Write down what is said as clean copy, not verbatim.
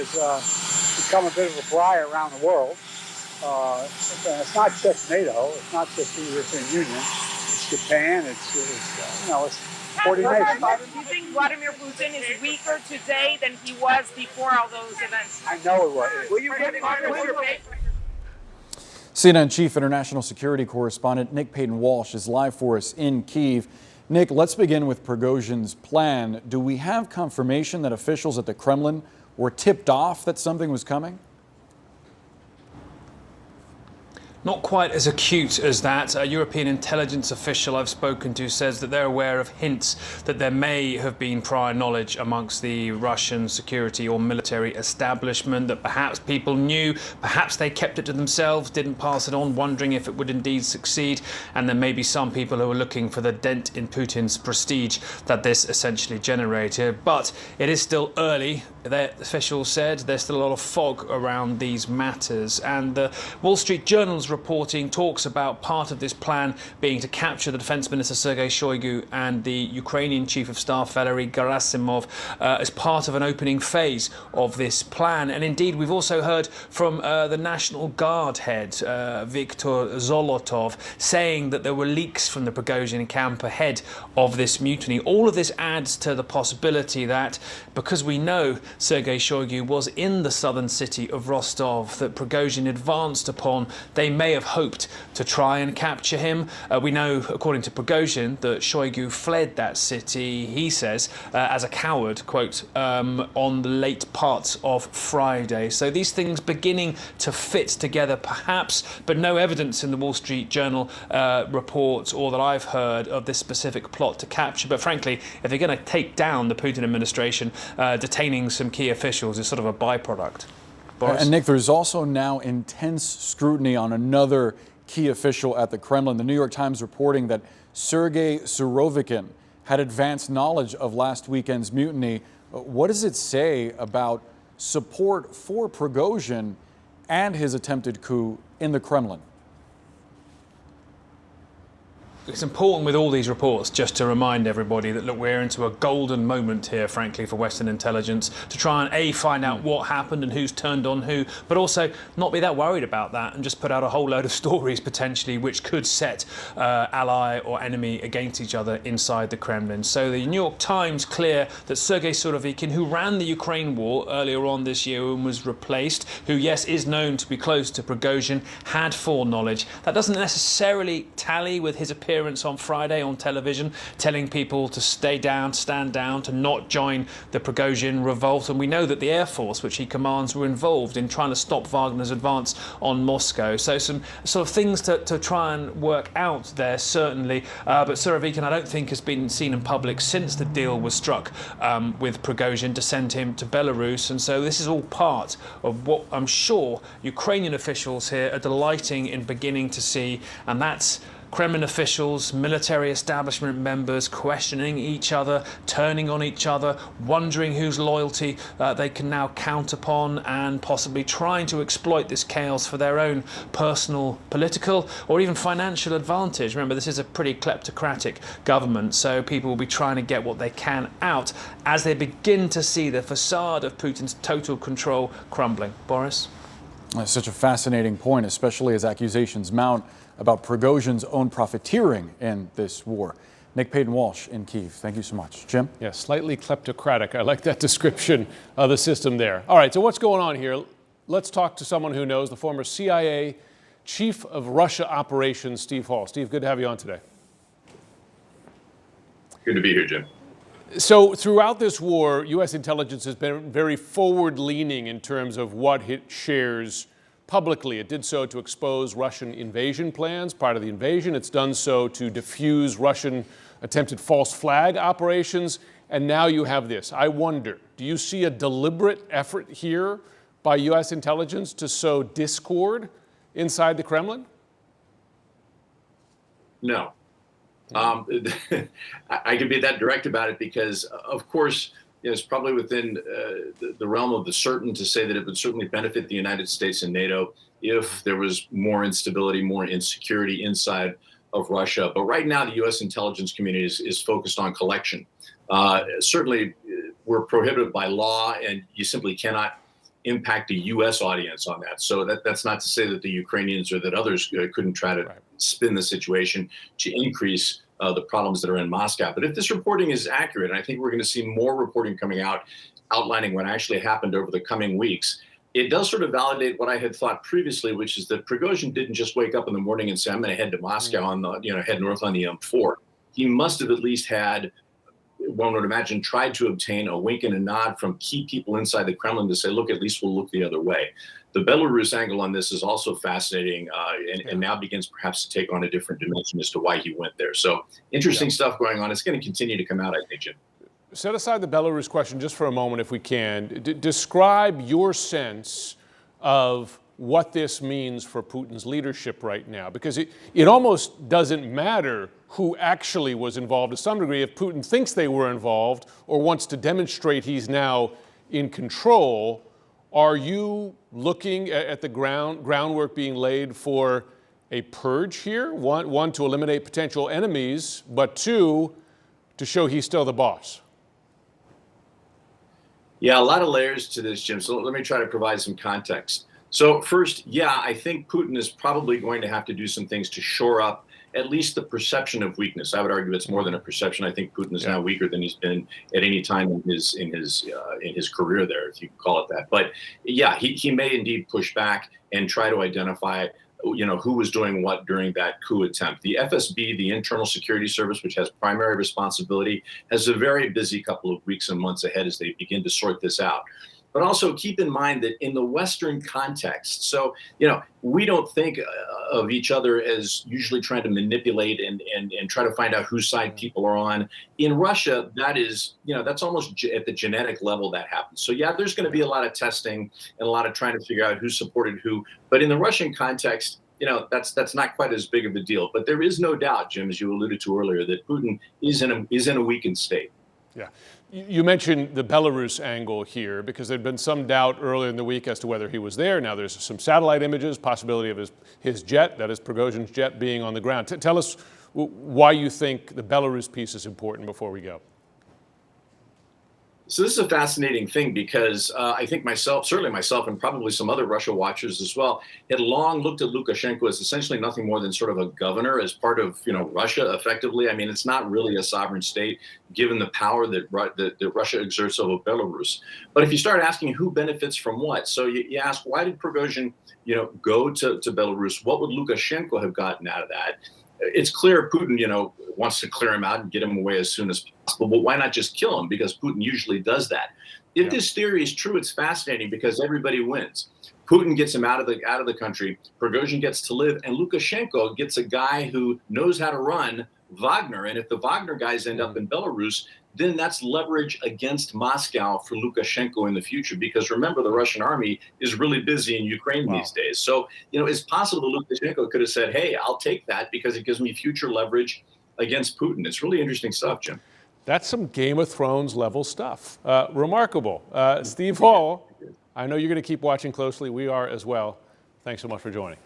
has become a bit of a fly around the world. It's not just NATO. It's not just the European Union. It's Japan. It's 40 nations. Do you think Vladimir Putin is weaker today than he was before all those events? I know it was. Will you get CNN Chief International Security Correspondent Nick Payton-Walsh is live for us in Kyiv. Nick, let's begin with Prigozhin's plan. Do we have confirmation that officials at the Kremlin were tipped off that something was coming? Not quite as acute as that. A European intelligence official I've spoken to says that they're aware of hints that there may have been prior knowledge amongst the Russian security or military establishment, that perhaps people knew, perhaps they kept it to themselves, didn't pass it on, wondering if it would indeed succeed. And there may be some people who are looking for the dent in Putin's prestige that this essentially generated. But it is still early. The officials said there's still a lot of fog around these matters. And the Wall Street Journal's reporting talks about part of this plan being to capture the Defense Minister Sergei Shoigu and the Ukrainian Chief of Staff Valery Gerasimov as part of an opening phase of this plan. And indeed, we've also heard from the National Guard head, Viktor Zolotov, saying that there were leaks from the Prigozhin camp ahead of this mutiny. All of this adds to the possibility that, because we know Sergei Shoigu was in the southern city of Rostov that Prigozhin advanced upon, they may have hoped to try and capture him. We know, according to Prigozhin, that Shoigu fled that city, he says, as a coward, quote, on the late parts of Friday. So these things beginning to fit together, perhaps, but no evidence in the Wall Street Journal reports or that I've heard of this specific plot to capture. But frankly, if they're going to take down the Putin administration, detaining some key officials is sort of a byproduct. Boris? And Nick, there's also now intense scrutiny on another key official at the Kremlin. The New York Times reporting that Sergei Surovikin had advanced knowledge of last weekend's mutiny. What does it say about support for Prigozhin and his attempted coup in the Kremlin? It's important with all these reports just to remind everybody that, look, we're into a golden moment here, frankly, for Western intelligence to try and find out what happened and who's turned on who, but also not be that worried about that and just put out a whole load of stories potentially which could set ally or enemy against each other inside the Kremlin. So the New York Times clear that Sergei Surovikin, who ran the Ukraine war earlier on this year and was replaced, who, yes, is known to be close to Prigozhin, had foreknowledge. That doesn't necessarily tally with his appearance on Friday on television, telling people to stay down, stand down, to not join the Prigozhin revolt. And we know that the Air Force, which he commands, were involved in trying to stop Wagner's advance on Moscow. So some sort of things to try and work out there, certainly. But Surovikin, I don't think, has been seen in public since the deal was struck with Prigozhin to send him to Belarus. And so this is all part of what I'm sure Ukrainian officials here are delighting in beginning to see, and that's Kremlin officials, military establishment members questioning each other, turning on each other, wondering whose loyalty they can now count upon, and possibly trying to exploit this chaos for their own personal, political, or even financial advantage. Remember, this is a pretty kleptocratic government, so people will be trying to get what they can out as they begin to see the facade of Putin's total control crumbling. Boris? That's such a fascinating point, especially as accusations mount about Prigozhin's own profiteering in this war. Nick Payton-Walsh in Kyiv. Thank you so much. Jim? Yeah, slightly kleptocratic. I like that description of the system there. All right, so what's going on here? Let's talk to someone who knows, the former CIA Chief of Russia Operations, Steve Hall. Steve, good to have you on today. Good to be here, Jim. So throughout this war, U.S. intelligence has been very forward-leaning in terms of what it shares publicly. It did so to expose Russian invasion plans, part of the invasion. It's done so to defuse Russian attempted false flag operations. And now you have this. I wonder, do you see a deliberate effort here by U.S. intelligence to sow discord inside the Kremlin? No. I can be that direct about it because, of course, it's probably within the realm of the certain to say that it would certainly benefit the United States and NATO if there was more instability, more insecurity inside of Russia. But right now, the U.S. intelligence community is focused on collection. Certainly, we're prohibited by law, and you simply cannot impact a U.S. audience on that. So that's not to say that the Ukrainians or that others couldn't try to spin the situation to increase the problems that are in Moscow. But if this reporting is accurate, and I think we're going to see more reporting coming out outlining what actually happened over the coming weeks, it does sort of validate what I had thought previously, which is that Prigozhin didn't just wake up in the morning and say, I'm going to head to Moscow on the, head north on the M4. He must have at least had, one would imagine, tried to obtain a wink and a nod from key people inside the Kremlin to say, look, at least we'll look the other way. The Belarus angle on this is also fascinating and now begins perhaps to take on a different dimension as to why he went there. So interesting stuff going on. It's going to continue to come out, I think, Jim. Set aside the Belarus question just for a moment, if we can. Describe your sense of what this means for Putin's leadership right now, because it almost doesn't matter who actually was involved to some degree. If Putin thinks they were involved or wants to demonstrate he's now in control, are you looking at the groundwork being laid for a purge here? One, to eliminate potential enemies, but two, to show he's still the boss? Yeah, a lot of layers to this, Jim. So let me try to provide some context. So first, yeah, I think Putin is probably going to have to do some things to shore up at least the perception of weakness. I would argue it's more than a perception. I think Putin is now weaker than he's been at any time in his career there, if you call it that. But yeah, he may indeed push back and try to identify who was doing what during that coup attempt. The FSB, the Internal Security Service, which has primary responsibility, has a very busy couple of weeks and months ahead as they begin to sort this out. But also keep in mind that in the Western context, so, we don't think of each other as usually trying to manipulate and try to find out whose side people are on. In Russia, that is, that's almost at the genetic level that happens. So yeah, there's going to be a lot of testing and a lot of trying to figure out who supported who. But in the Russian context, that's not quite as big of a deal. But there is no doubt, Jim, as you alluded to earlier, that Putin is in a weakened state. Yeah. You mentioned the Belarus angle here because there'd been some doubt earlier in the week as to whether he was there. Now there's some satellite images, possibility of his jet, that is Prigozhin's jet, being on the ground. Tell us why you think the Belarus piece is important before we go. So this is a fascinating thing because I think certainly myself and probably some other Russia watchers as well, had long looked at Lukashenko as essentially nothing more than sort of a governor as part of Russia effectively. I mean, it's not really a sovereign state given the power that Russia exerts over Belarus. But if you start asking who benefits from what, so you ask, why did Prigozhin go to Belarus? What would Lukashenko have gotten out of that? It's clear Putin, wants to clear him out and get him away as soon as possible, but why not just kill him? Because Putin usually does that. If this theory is true, it's fascinating because everybody wins. Putin gets him out of the country, Prigozhin gets to live, and Lukashenko gets a guy who knows how to run Wagner. And if the Wagner guys end up in Belarus, then that's leverage against Moscow for Lukashenko in the future. Because remember, the Russian army is really busy in Ukraine these days. So, it's possible that Lukashenko could have said, hey, I'll take that because it gives me future leverage against Putin. It's really interesting stuff, Jim. That's some Game of Thrones level stuff. Remarkable. Steve Hall, I know you're going to keep watching closely. We are as well. Thanks so much for joining.